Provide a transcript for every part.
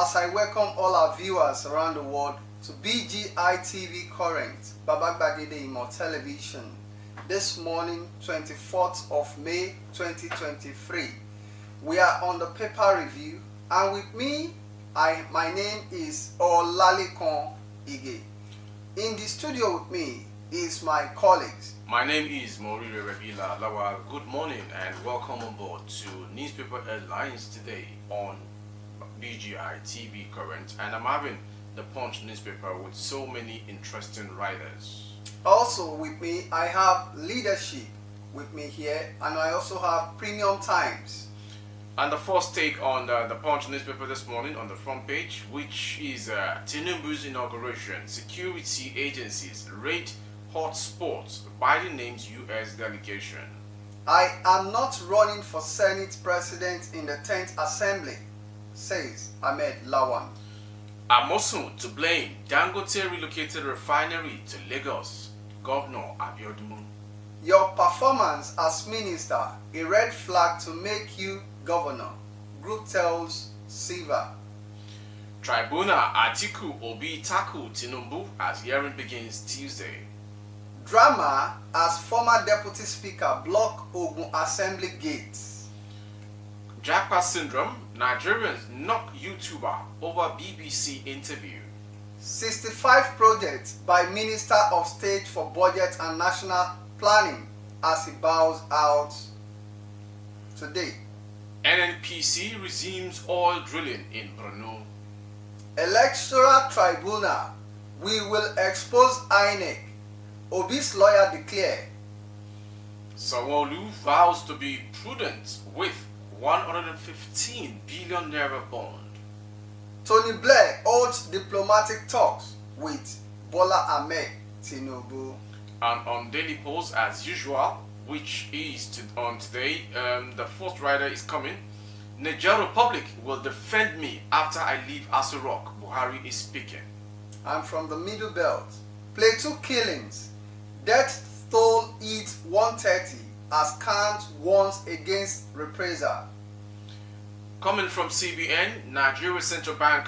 as I welcome all our viewers around the world to BGI TV Current, Babagbagede Imo Television, this morning, 24th of May 2023. We are on the paper review, and with me, my name is Olalikon Ige. In the studio with me is my colleagues. My name is Morire Rebila Lawal. Good morning and welcome on board to Newspaper Headlines today on BGI TV Current, and I'm having the Punch newspaper with so many interesting writers. Also with me, I have Leadership with me here, and I also have Premium Times. And the first take on the Punch newspaper this morning on the front page, which is Tinubu's inauguration. Security agencies raid hotspots. Biden names U.S. delegation. I am not running for Senate President in the 10th Assembly, says Ahmed Lawan. Amosun to blame. Dangote relocated refinery to Lagos. Governor Abiodun. Your performance as minister, a red flag to make you governor, group tells Siva. Tribunal Atiku Obi tackle Tinubu as hearing begins Tuesday. Drama as former deputy speaker block Ogun Assembly gates. Japa syndrome, Nigerians knock YouTuber over BBC interview. 65 projects by Minister of State for Budget and National Planning as he bows out today. NNPC resumes oil drilling in Brno. Electoral Tribunal, we will expose INEC. Obi's lawyer declared. Sanwo-Olu vows to be prudent with 115 billion naira bond. Tony Blair holds diplomatic talks with Bola Ahmed Tinubu. And on Daily Post, as usual, which is on today, the fourth rider is coming. Niger Republic will defend me after I leave Aso Rock. Buhari is speaking. And from the Middle Belt, Plateau killings. Death toll hit 130 as Kant warns against reprisal. Coming from CBN, Nigeria Central Bank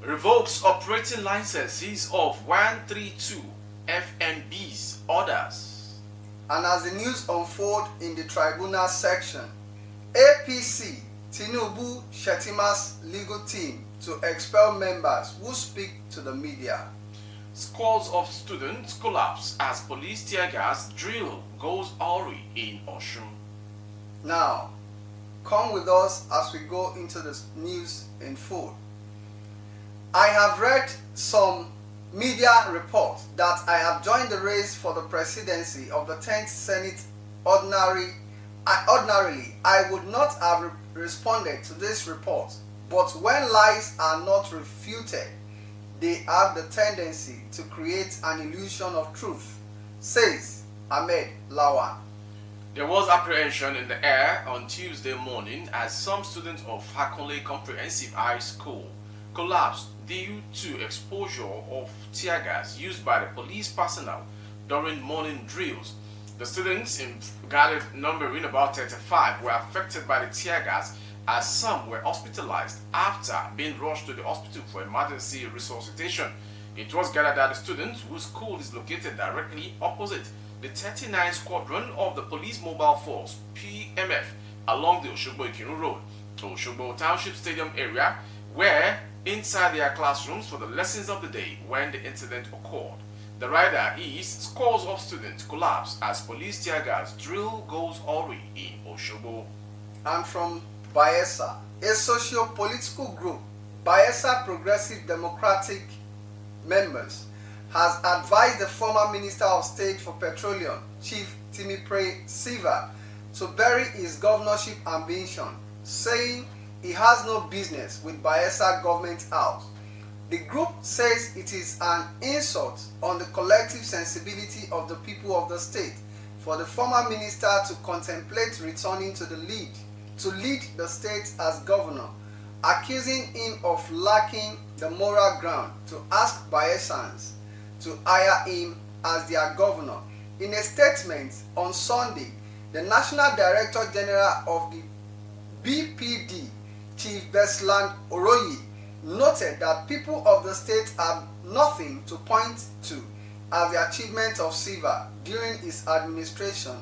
revokes operating licenses of 132 FNB's orders. And as the news unfolds in the tribunal section, APC, Tinubu Shetima's legal team to expel members who speak to the media. Scores of students collapse as police tear gas drill goes awry in Osun. Now, come with us as we go into the news in full. I have read some media reports that I have joined the race for the presidency of the 10th Senate. Ordinarily, I would not have responded to this report, but when lies are not refuted, they have the tendency to create an illusion of truth, says Ahmed Lawan. There was apprehension in the air on Tuesday morning as some students of Hakole Comprehensive High School collapsed due to exposure of tear gas used by the police personnel during morning drills. The students, in gathered numbering about 35, were affected by the tear gas as some were hospitalized after being rushed to the hospital for emergency resuscitation. It was gathered that the students, whose school is located directly opposite the 39th Squadron of the Police Mobile Force, PMF, along the Osogbo-Ikirun Road to Osogbo Township Stadium area, were inside their classrooms for the lessons of the day when the incident occurred. The rider is scores of students collapse as police tear gas drill goes awry in Osogbo. And from Bayelsa, a socio-political group, Bayelsa Progressive Democratic members, has advised the former Minister of State for Petroleum, Chief Timipre Siva, to bury his governorship ambition, saying he has no business with Bayelsa Government House. The group says it is an insult on the collective sensibility of the people of the state for the former minister to contemplate returning to lead the state as governor, accusing him of lacking the moral ground to ask Bayelsans to hire him as their governor. In a statement on Sunday, the National Director General of the BPD, Chief Beslan Oroyi, noted that people of the state have nothing to point to as the achievement of Silva during his administration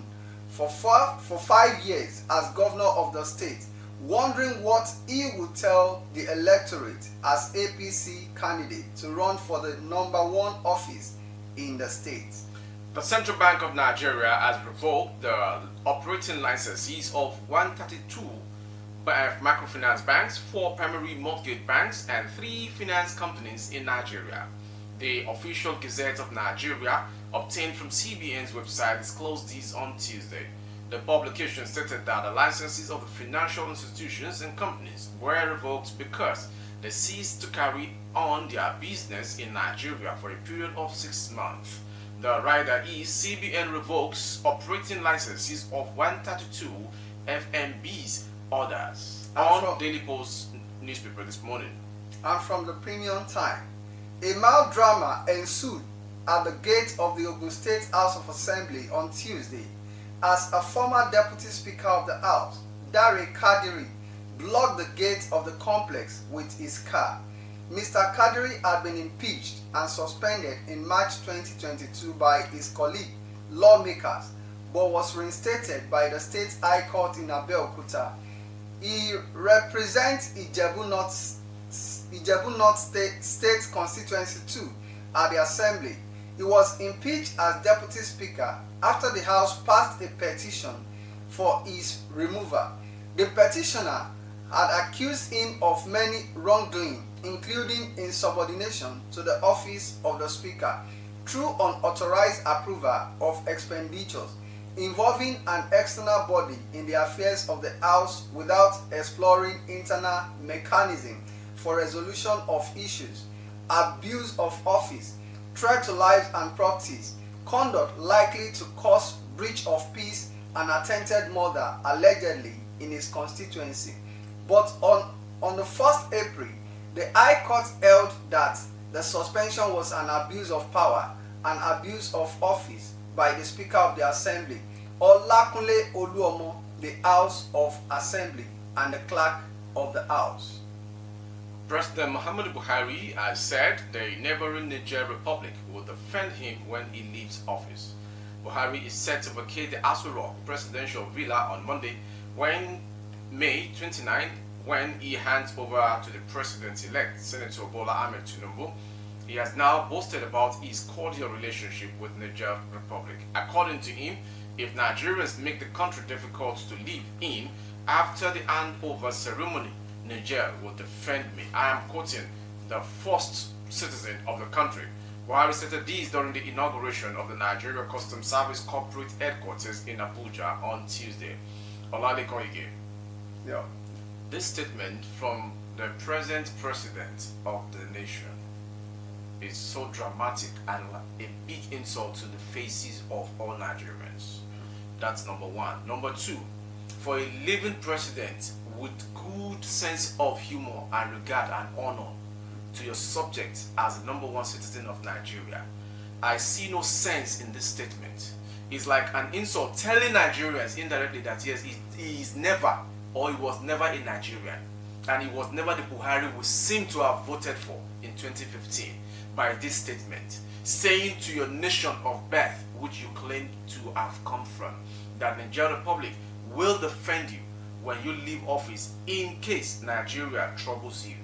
for 5 years as governor of the state, wondering what he would tell the electorate as APC candidate to run for the #1 office in the state. The Central Bank of Nigeria has revoked the operating licenses of 132 microfinance banks, 4 primary mortgage banks, and 3 finance companies in Nigeria. The official Gazette of Nigeria, obtained from CBN's website, disclosed this on Tuesday. The publication stated that the licenses of the financial institutions and companies were revoked because they ceased to carry on their business in Nigeria for a period of 6 months. The rider is CBN revokes operating licenses of 132 FMB's orders on Daily Post newspaper this morning. And from the Premium Time, a mild drama ensued at the gate of the Ogun State House of Assembly on Tuesday as a former Deputy Speaker of the House, Dare Kadiri, blocked the gate of the complex with his car. Mr. Kadiri had been impeached and suspended in March 2022 by his colleague lawmakers, but was reinstated by the State High Court in Abeokuta. He represents Ijebu North State Constituency 2 at the Assembly. He was impeached as Deputy Speaker after the House passed a petition for his removal. The petitioner had accused him of many wrongdoing, including insubordination to the office of the Speaker through unauthorized approval of expenditures involving an external body in the affairs of the House without exploring internal mechanism for resolution of issues, abuse of office, threat to lives and properties, conduct likely to cause breach of peace, and attempted murder allegedly in his constituency. But on the 1st April, the High Court held that the suspension was an abuse of power and abuse of office by the Speaker of the Assembly, Olakunle Oluomo, the House of Assembly, and the Clerk of the House. President Muhammadu Buhari has said the neighboring Niger Republic will defend him when he leaves office. Buhari is set to vacate the Aso Rock presidential villa on Monday, May 29, when he hands over to the president-elect, Senator Bola Ahmed Tinubu. He has now boasted about his cordial relationship with Niger Republic. According to him, if Nigerians make the country difficult to live in after the handover ceremony, Niger will defend me. I am quoting the first citizen of the country. Buhari stated this during the inauguration of the Nigeria Customs Service corporate headquarters in Abuja on Tuesday. Olalekan. Yeah. This statement from the present president of the nation is so dramatic and a big insult to the faces of all Nigerians. That's number one. Number two, for a living president with good sense of humor and regard and honor to your subject as the #1 citizen of Nigeria, I see no sense in this statement. It's like an insult telling Nigerians indirectly that yes, he is never, or he was never a Nigerian, and he was never the Buhari we seem to have voted for in 2015 by this statement, saying to your nation of birth, which you claim to have come from, that Nigeria Republic will defend you when you leave office in case Nigeria troubles you.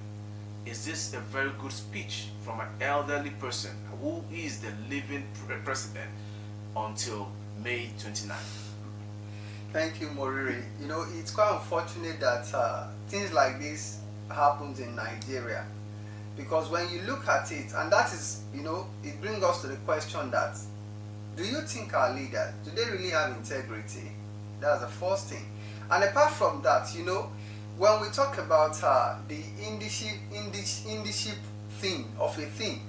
Is this a very good speech from an elderly person who is the living president until May 29? Thank you, Moriri. You know, it's quite unfortunate that things like this happens in Nigeria, because when you look at it, and that is, you know, it brings us to the question that, do you think our leaders, do they really have integrity? That's the first thing. And apart from that, you know, when we talk about the indiship thing of a thing,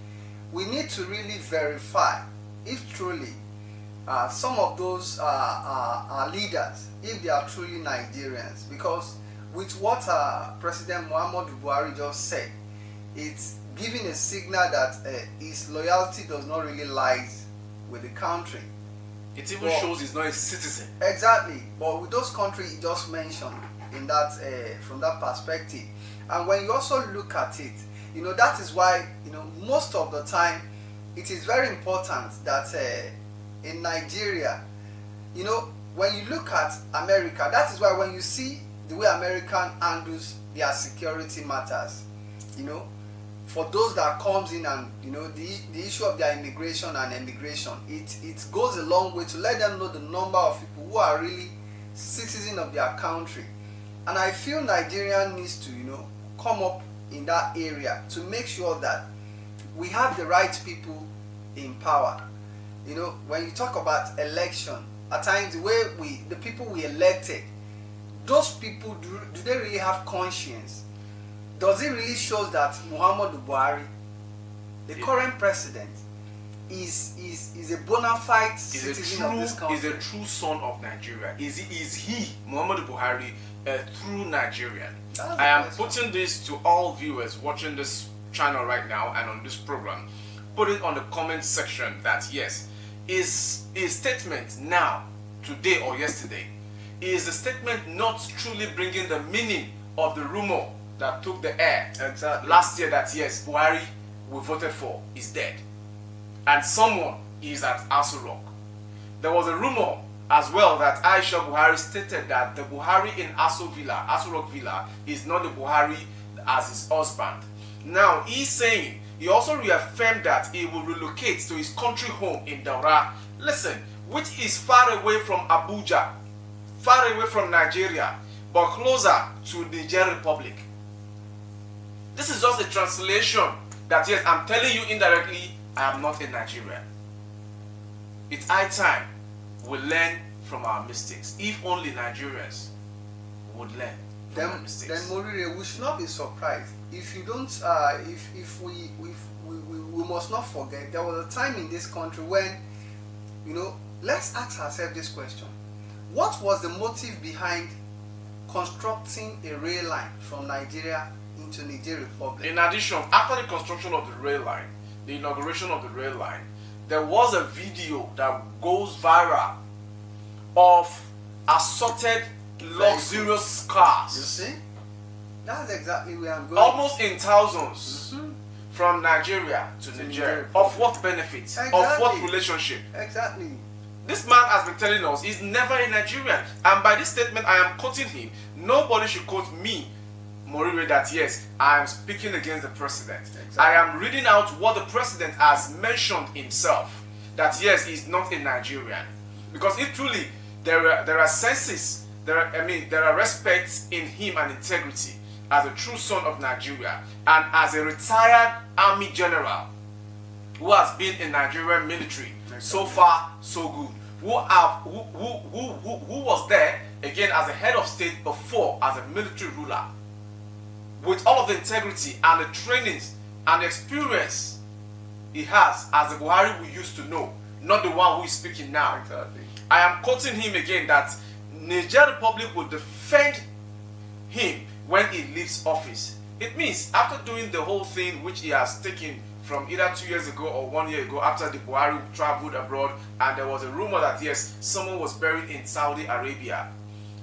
we need to really verify if truly some of those leaders, if they are truly Nigerians, because with what President Muhammadu Buhari just said, it's giving a signal that his loyalty does not really lie with the country. It even shows he's not a citizen. Exactly, but with those countries he just mentioned, in that from that perspective, and when you also look at it, That is why, most of the time, it is very important that in Nigeria, when you look at America, that is why when you see the way American handles their security matters, for those that comes in and, the issue of their immigration and emigration, it goes a long way to let them know the number of people who are really citizens of their country. And I feel Nigeria needs to, come up in that area to make sure that we have the right people in power. When you talk about election, at times the people we elected, those people, do they really have conscience? Does it really show that Muhammadu Buhari, the current president, is a bona fide citizen of this country? Is a true son of Nigeria? Is he Muhammadu Buhari, a true Nigerian? I am putting this to all viewers watching this channel right now and on this program. Put it on the comment section that yes, is a statement now, today or yesterday, is the statement not truly bringing the meaning of the rumor that took the air last year that yes, Buhari we voted for is dead and someone is at Aso Rock. There was a rumor as well that Aisha Buhari stated that the Buhari in Aso Rock Villa is not the Buhari as his husband. Now he's saying, he also reaffirmed that he will relocate to his country home in Daura, listen, which is far away from Abuja, far away from Nigeria, but closer to the Niger Republic. This is just a translation that yes, I'm telling you indirectly, I am not a Nigerian. It's high time we learn from our mistakes. If only Nigerians would learn from our mistakes. Then Morire, we should not be surprised if you don't. If we must not forget there was a time in this country when, let's ask ourselves this question: what was the motive behind constructing a rail line from Nigeria into Niger Republic? In addition, after the construction of the rail line, the inauguration of the rail line, there was a video that goes viral of assorted luxurious cars. You see? That's exactly where I'm going. Almost in thousands from Nigeria to Niger. Of what benefit? Exactly. Of what relationship? Exactly. This man has been telling us he's never a Nigerian. And by this statement I am quoting him. Nobody should quote me, Morire, that yes, I am speaking against the president. Exactly. I am reading out what the president has mentioned himself. That yes, he's not a Nigerian. Because if truly there are senses, there are respects in him and integrity as a true son of Nigeria and as a retired army general who has been in Nigerian military. Exactly. So far so good. Who was there again as a head of state before as a military ruler, with all of the integrity and the trainings and the experience he has as the Buhari we used to know, not the one who is speaking now. Exactly. I am quoting him again that Niger Republic will defend him when he leaves office. It means after doing the whole thing which he has taken from either 2 years ago or 1 year ago, after the Buhari traveled abroad and there was a rumor that yes, someone was buried in Saudi Arabia.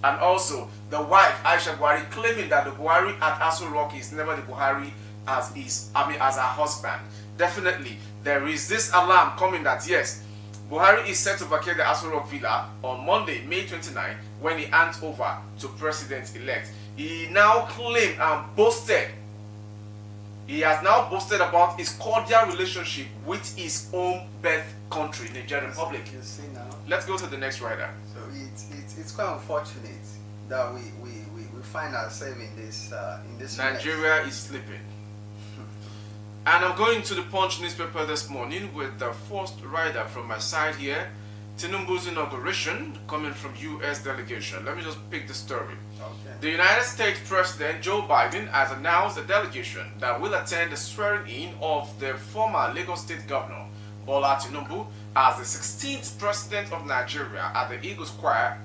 And also the wife Aisha Buhari claiming that the Buhari at Aso Rock is never the Buhari as her husband. Definitely there is this alarm coming that yes, Buhari is set to vacate the Aso Rock Villa on Monday, May 29, when he hands over to President-elect. He now claimed and boasted, he has now boasted about his cordial relationship with his own birth country, Niger Republic. You see now. Let's go to the next rider. So it's quite unfortunate that we find ourselves in this Nigeria is sleeping. And I'm going to the Punch newspaper this morning with the first rider from my side here. Tinubu's inauguration coming from U.S. delegation. Let me just pick the story. Okay. The United States President Joe Biden has announced a delegation that will attend the swearing-in of the former Lagos State Governor Bola Tinubu as the 16th President of Nigeria at the Eagle Square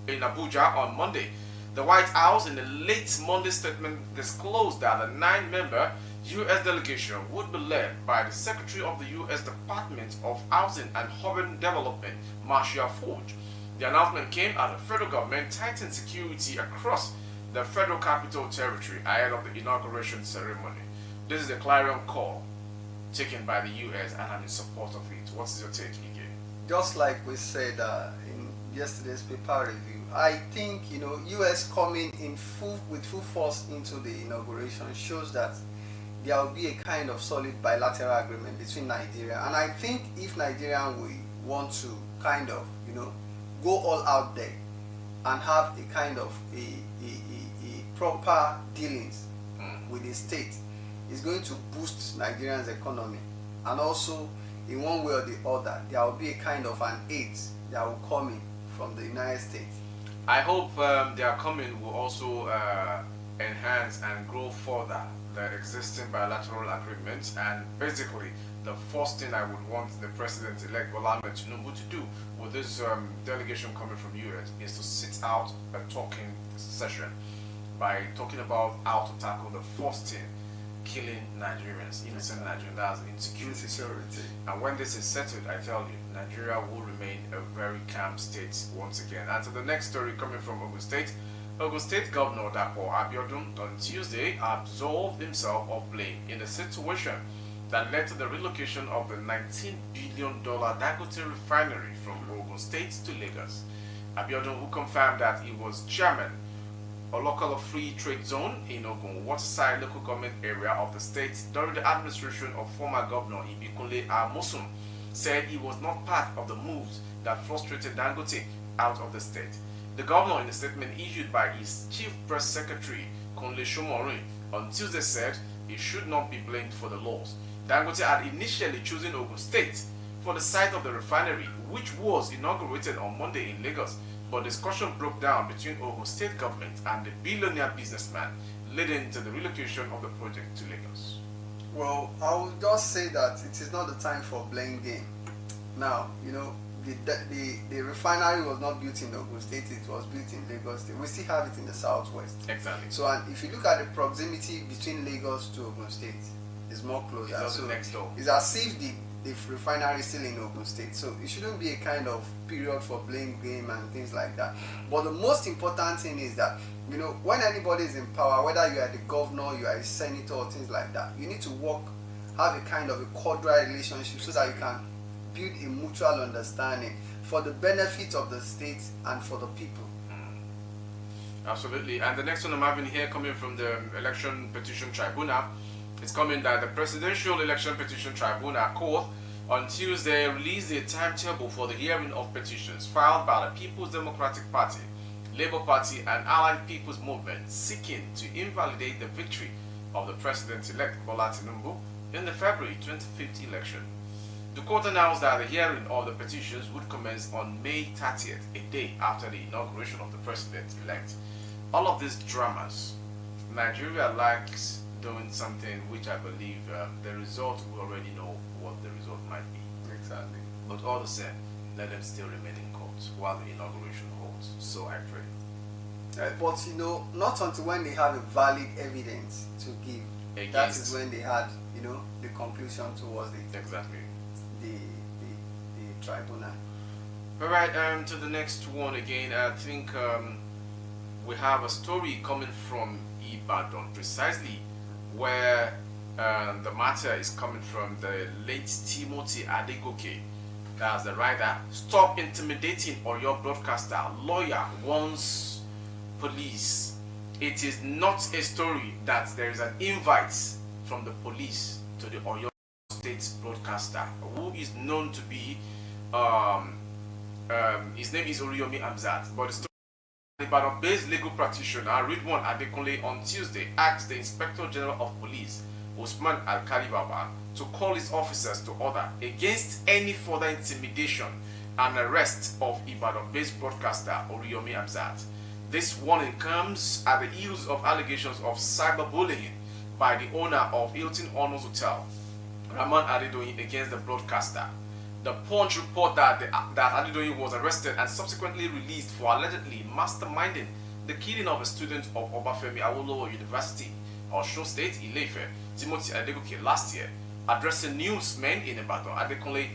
in Abuja on Monday. The White House in a late Monday statement disclosed that the 9-member U.S. delegation would be led by the Secretary of the U.S. Department of Housing and Urban Development, Marcia Fudge. The announcement came as the federal government tightened security across the Federal Capital Territory ahead of the inauguration ceremony. This is a clarion call taken by the US, and I'm in support of it. What is your take, Ige? Just like we said in yesterday's paper review, I think US coming in with full force into the inauguration shows that there will be a kind of solid bilateral agreement between Nigeria, and I think if Nigeria will want to kind of go all out there and have a kind of a proper dealings with the state, is going to boost Nigerians' economy, and also in one way or the other there will be a kind of an aid that will come in from the United States. I hope their coming will also enhance and grow further the existing bilateral agreements, and basically the first thing I would want the President-elect Bola Ahmed Tinubu to do with this delegation coming from US is to sit out a talking session by talking about how to tackle the first thing killing Nigerians, innocent Nigerians, that's insecurity. And when this is settled, I tell you, Nigeria will remain a very calm state once again. And to the next story coming from Ogun State. Ogun State Governor Dapo Abiodun on Tuesday absolved himself of blame in a situation that led to the relocation of the $19 billion Adegoke refinery from Ogun State to Lagos. Abiodun, who confirmed that he was chairman a local free trade zone in Ogun Waterside local government area of the state during the administration of former governor Ibikunle Amosun, said he was not part of the moves that frustrated Dangote out of the state. The governor, in a statement issued by his chief press secretary Kunle Shomori on Tuesday, said he should not be blamed for the loss. Dangote had initially chosen Ogun State for the site of the refinery, which was inaugurated on Monday in Lagos, but discussion broke down between Ogun State government and the billionaire businessman, leading to the relocation of the project to Lagos. Well, I will just say that it is not the time for blame game. Now, the refinery was not built in Ogun State, it was built in Lagos State. We still have it in the southwest. Exactly. So, and if you look at the proximity between Lagos to Ogun State, it's more closer. It's also next door. It's as if the refinery is still in Ogun State. So it shouldn't be a kind of period for blame game and things like that. But the most important thing is that, when anybody is in power, whether you are the governor, you are a senator, or things like that, you need to have a kind of a cordial relationship so that you can build a mutual understanding for the benefit of the state and for the people. Absolutely. And the next one I'm having here coming from the Election Petition Tribunal, it's coming that the Presidential Election Petition Tribunal Court on Tuesday released a timetable for the hearing of petitions filed by the People's Democratic Party, Labour Party and Allied People's Movement seeking to invalidate the victory of the President-elect Bola Tinubu in the February 2050 election. The court announced that the hearing of the petitions would commence on May 30th, a day after the inauguration of the President-elect. All of these dramas, Nigeria likes doing something which I believe the result, we already know what the result might be. Exactly. But all the same, let them still remain in court while the inauguration holds. So I pray. But not until when they have a valid evidence to give. That is when they had, the conclusion towards the exactly the tribunal. All right. To the next one again. I think we have a story coming from Ibadan, precisely where the matter is coming from the late Timothy Adegoke. That's the writer. Stop intimidating Oyo broadcaster. Lawyer warns police. It is not a story that there is an invite from the police to the Oyo State broadcaster, who is known to be, his name is Oriyomi Hamzat. But the story, Ibadan-based legal practitioner Ridwan Adekunle on Tuesday asked the Inspector General of Police, Usman Al-Kalibaba, to call his officers to order against any further intimidation and arrest of Ibadan-based broadcaster Oriyomi Hamzat. This warning comes at the heels of allegations of cyberbullying by the owner of Hilton Honors Hotel, Rahman Adedoyin, against the broadcaster. The Punch report that Adedoyin was arrested and subsequently released for allegedly masterminding the killing of a student of Obafemi Awolowo University, Osun State, Ile-Ife, Timothy Adegoke, last year. Addressing newsmen in Ibadan, Adekunle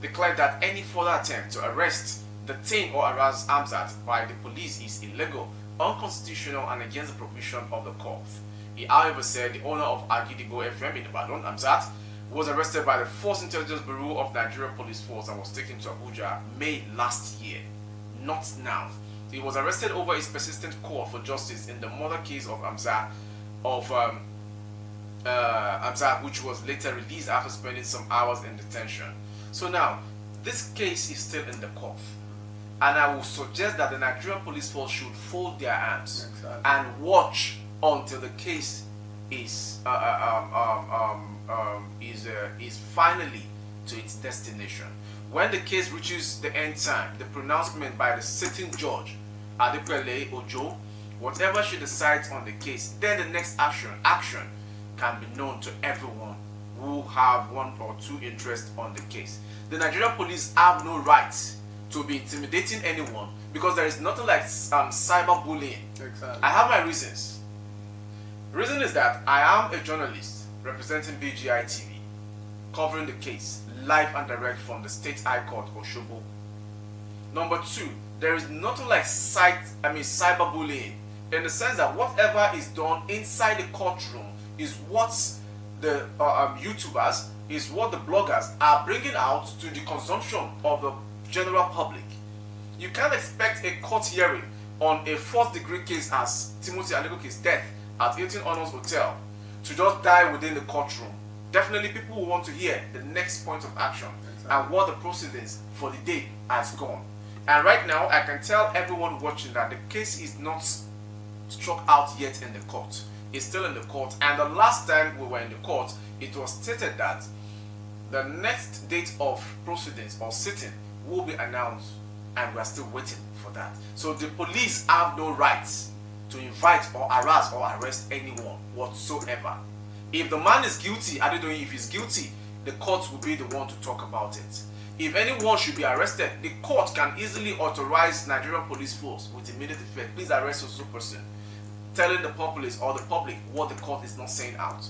declared that any further attempt to arrest, detain or harass Hamzat by the police is illegal, unconstitutional and against the provision of the court. He, however, said the owner of Adegoke FM in Ibadan, Hamzat, was arrested by the Force Intelligence Bureau of Nigeria Police Force and was taken to Abuja May last year, not now. He was arrested over his persistent call for justice in the murder case of Hamzat, which was later released after spending some hours in detention. So now, this case is still in the court, and I will suggest that the Nigerian Police Force should fold their arms and watch until the case is finally to its destination. When the case reaches the end time, the pronouncement by the sitting judge, Adedoyin Ojo, whatever she decides on the case, then the next action can be known to everyone who have one or two interests on the case. The Nigerian police have no right to be intimidating anyone because there is nothing like cyberbullying. Exactly. I have my reasons. Reason is that I am a journalist representing BGI TV, covering the case live and direct from the State High Court, Osogbo. Number two, there is nothing like cyberbullying, in the sense that whatever is done inside the courtroom is what the YouTubers, is what the bloggers are bringing out to the consumption of the general public. You can't expect a court hearing on a fourth-degree case as Timothy Adegoke's death at Hilton Honors Hotel to just die within the courtroom. Definitely people will want to hear the next point of action and what the proceedings for the day has gone. And right now, I can tell everyone watching that the case is not struck out yet in the court. It's still in the court, and the last time we were in the court, it was stated that the next date of proceedings or sitting will be announced, and we are still waiting for that. So the police have no rights to invite or harass or arrest anyone whatsoever. If the man is guilty, Adedoyin, if he's guilty, the court will be the one to talk about it. If anyone should be arrested, the court can easily authorize Nigerian Police Force with immediate effect, please arrest a person, telling the populace or the public what the court is not saying out.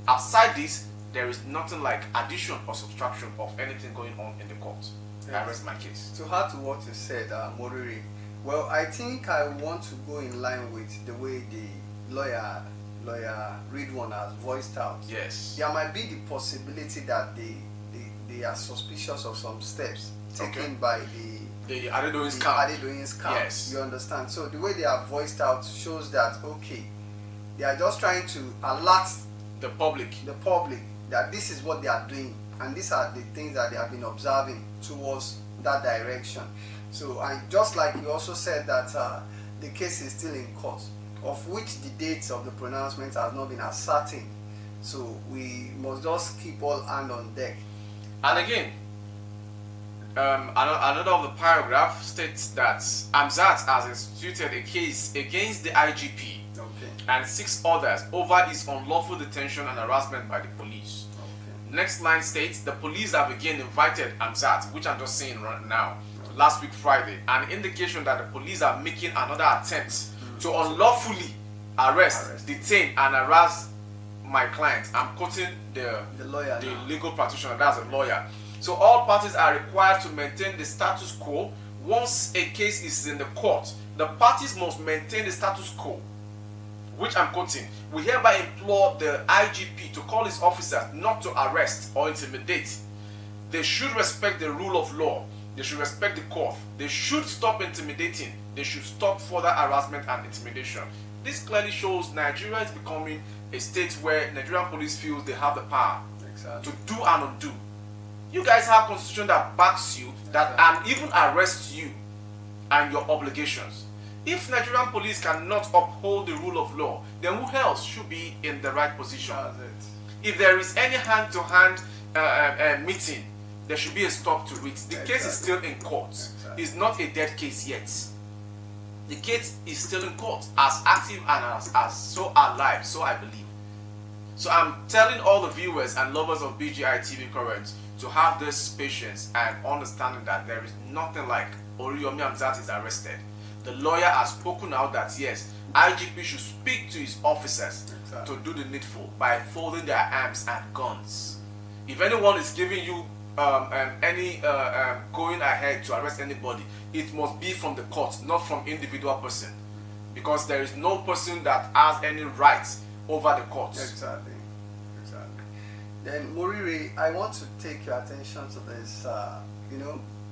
Outside this, there is nothing like addition or subtraction of anything going on in the court. Yes. I rest my case. To add to what you said, Moriri, well, I think I want to go in line with the way the lawyer Ridwan has voiced out. Yes. There might be the possibility that they are suspicious of some steps taken by the Adedoyin's camp. Yes. You understand? So the way they are voiced out shows that, okay, they are just trying to alert the public that this is what they are doing, and these are the things that they have been observing towards that direction. So, and just like you also said that the case is still in court, of which the dates of the pronouncement has not been ascertained. So we must just keep all hands on deck. And again, another of the paragraph states that Hamzat has instituted a case against the IGP and 6 others over his unlawful detention and harassment by the police. Next line states the police have again invited Hamzat, which I'm just saying right now, last week Friday, an indication that the police are making another attempt to unlawfully arrest, detain, and harass my client. I'm quoting the legal practitioner, that's a lawyer. So all parties are required to maintain the status quo. Once a case is in the court, the parties must maintain the status quo, which I'm quoting. We hereby implore the IGP to call his officers not to arrest or intimidate. They should respect the rule of law. They should respect the court. They should stop intimidating. They should stop further harassment and intimidation. This clearly shows Nigeria is becoming a state where Nigerian police feels they have the power to do and undo. You guys have a constitution that backs you, that and even arrests you and your obligations. If Nigerian police cannot uphold the rule of law, then who else should be in the right position? If there is any hand-to-hand meeting, there should be a stop to it. The case is still in court. It's not a dead case yet. The case is still in court, as active and as so alive, so I believe. So I'm telling all the viewers and lovers of BGI TV Current to have this patience and understanding that there is nothing like Oriyomi Hamzat is arrested. The lawyer has spoken out that yes, IGP should speak to his officers to do the needful by folding their arms and guns. If anyone is giving you going ahead to arrest anybody, it must be from the court, not from individual person, because there is no person that has any rights over the courts. Exactly. Then Morire, I want to take your attention to this,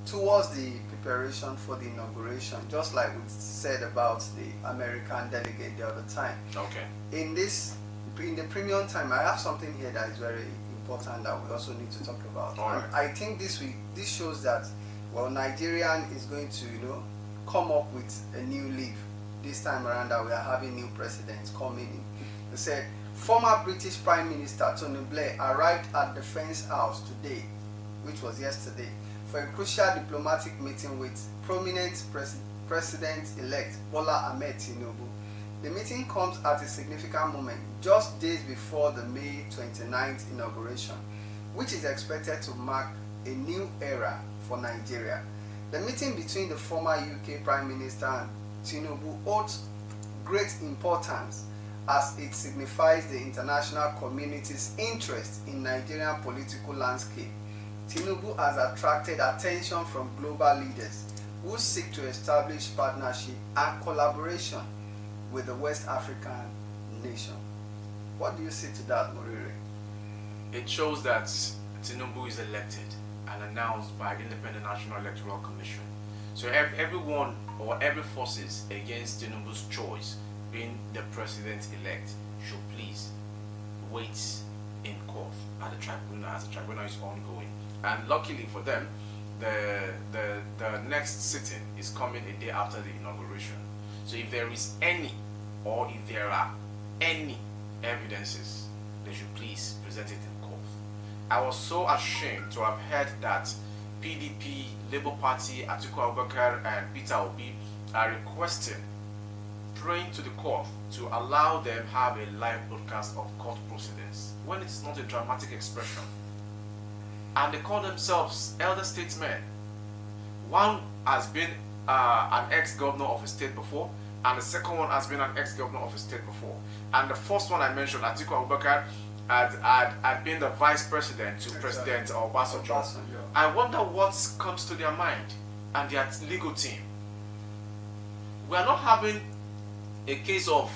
towards the preparation for the inauguration, just like we said about the American delegate the other time. Okay. In the premium time, I have something here that is very important that we also need to talk about. All right. I think this shows that, well, Nigerian is going to, come up with a new leaf this time around, that we are having new presidents coming in. They said, former British Prime Minister Tony Blair arrived at the Defence House today, which was yesterday, for a crucial diplomatic meeting with prominent President-elect Bola Ahmed Tinubu. The meeting comes at a significant moment, just days before the May 29th inauguration, which is expected to mark a new era for Nigeria. The meeting between the former UK Prime Minister and Tinubu holds great importance, as it signifies the international community's interest in Nigerian political landscape. Tinubu has attracted attention from global leaders who seek to establish partnership and collaboration with the West African nation. What do you say to that, Morire? It shows that Tinubu is elected and announced by Independent National Electoral Commission. So everyone or every forces against Tinubu's choice, being the president-elect, should please wait in court at the tribunal as the tribunal is ongoing. And luckily for them, the next sitting is coming a day after the inauguration. So if there is any, or if there are any evidences, they should please present it in court. I was so ashamed to have heard that PDP, Labour Party, Atiku Abubakar and Peter Obi are requesting, praying to the court to allow them have a live broadcast of court proceedings when it is not a dramatic expression. And they call themselves elder statesmen. One has been an ex-governor of a state before, and the second one has been an ex-governor of a state before. And the first one I mentioned, Atiku Abubakar, had been the vice president to President Obasanjo. I wonder what comes to their mind and their legal team. We are not having a case of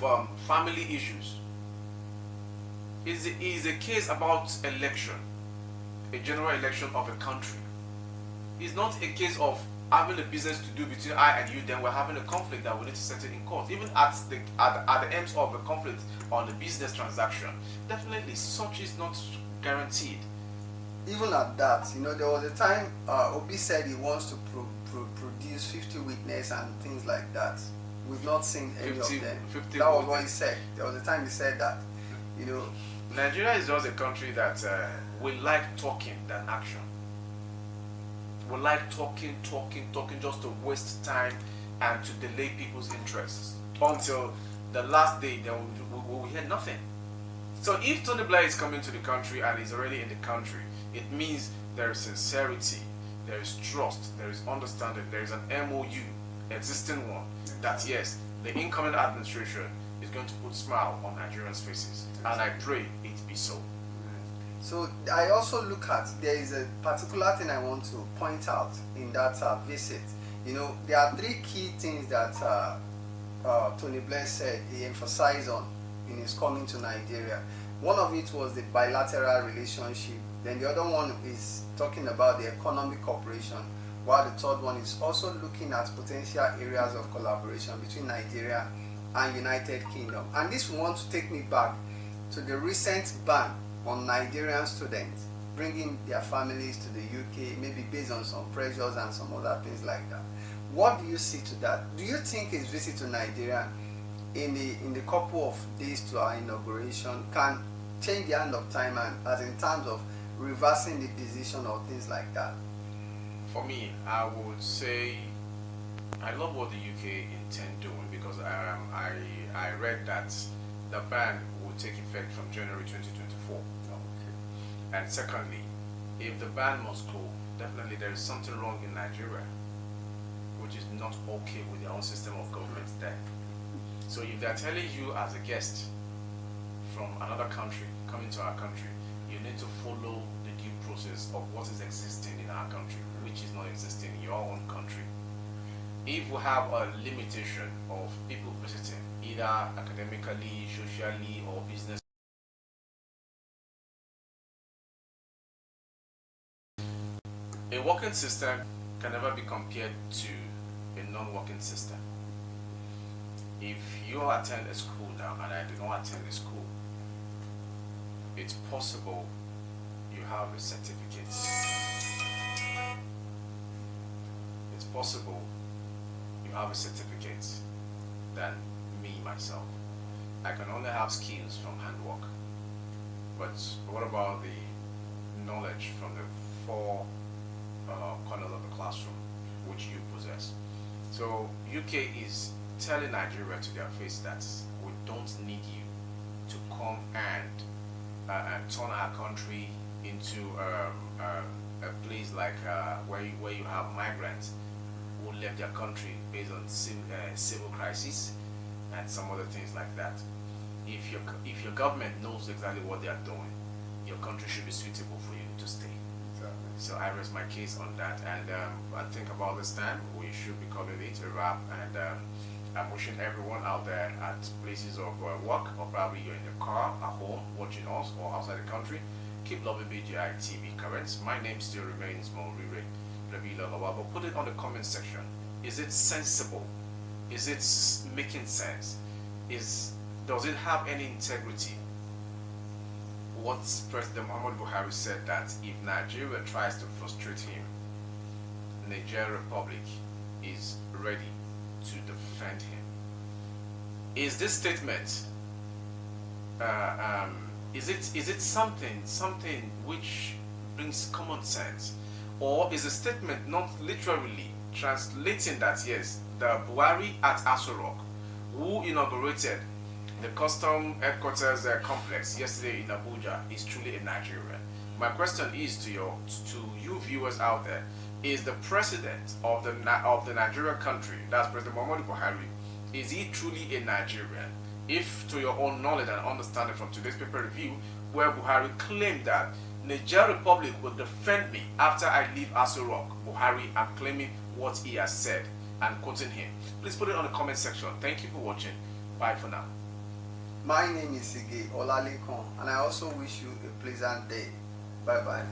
family issues. It is a case about election, a general election of a country. It's not a case of having a business to do between I and you, then we're having a conflict that we need to settle in court. Even at the ends of the conflict on the business transaction, definitely such is not guaranteed. Even at that, there was a time Obi said he wants to produce 50 witnesses and things like that. We've not seen any of them. That was what he said. There was a time he said that. Nigeria is just a country that we like talking than action. We like talking just to waste time and to delay people's interests until the last day. Then we will hear nothing. So if Tony Blair is coming to the country and is already in the country, it means there is sincerity, there is trust, there is understanding, there is an MOU, existing one, that yes, the incoming administration is going to put smile on Nigerians' faces. And I pray it be so. So I also look at, there is a particular thing I want to point out in that visit. There are three key things that Tony Blair said he emphasized on in his coming to Nigeria. One of it was the bilateral relationship. Then the other one is talking about the economic cooperation, while the third one is also looking at potential areas of collaboration between Nigeria and United Kingdom. And this wants to take me back to the recent ban on Nigerian students bringing their families to the UK, maybe based on some pressures and some other things like that. What do you see to that? Do you think his visit to Nigeria in the couple of days to our inauguration can change the hand of time, and as in terms of reversing the decision or things like that? For me, I would say I love what the UK intend doing, because I read that the ban will take effect from January 2024. Okay. And secondly, if the ban must go, definitely there is something wrong in Nigeria, which is not okay with their own system of government there. So if they're telling you as a guest from another country coming to our country, you need to follow the due process of what is existing in our country, which is not existing in your own country. if we have a limitation of people visiting, either academically, socially, or business, a working system can never be compared to a non-working system. If you attend a school now and I do not attend a school, it's possible you have a certificate. It's possible you have a certificate than me myself. I can only have skills from handwork. But what about the knowledge from the four corners of the classroom which you possess? So UK is telling Nigeria to their face that we don't need you to come and turn our country into a place like where you have migrants who left their country based on civil crisis and some other things like that. If your government knows exactly what they are doing, your country should be suitable for you to stay. Exactly. So I rest my case on that, and I think about this time we should be calling it a wrap. And I'm wishing everyone out there at places of work, or probably you're in your car, at home, watching us, or outside the country, keep loving BGI TV Currents. My name still remains Maurire Rabi, but put it on the comment section. Is it sensible? Is it making sense? Does it have any integrity? What President Muhammad Buhari said, that if Nigeria tries to frustrate him, Nigeria Republic is ready to defend him. Is this statement is it something which brings common sense, or is a statement not literally translating that yes, the Buhari at Aso Rock, who inaugurated the custom headquarters complex yesterday in Abuja, is truly a Nigerian? My question is to you viewers out there: is the president of the Nigerian country, that's President Muhammadu Buhari, is he truly a Nigerian? If, to your own knowledge and understanding from today's paper review, where Buhari claimed that Nigeria Republic will defend me after I leave Aso Rock, Buhari, I'm claiming what he has said and quoting him. Please put it on the comment section. Thank you for watching. Bye for now. My name is Ige Olalekon, and I also wish you a pleasant day. Bye bye.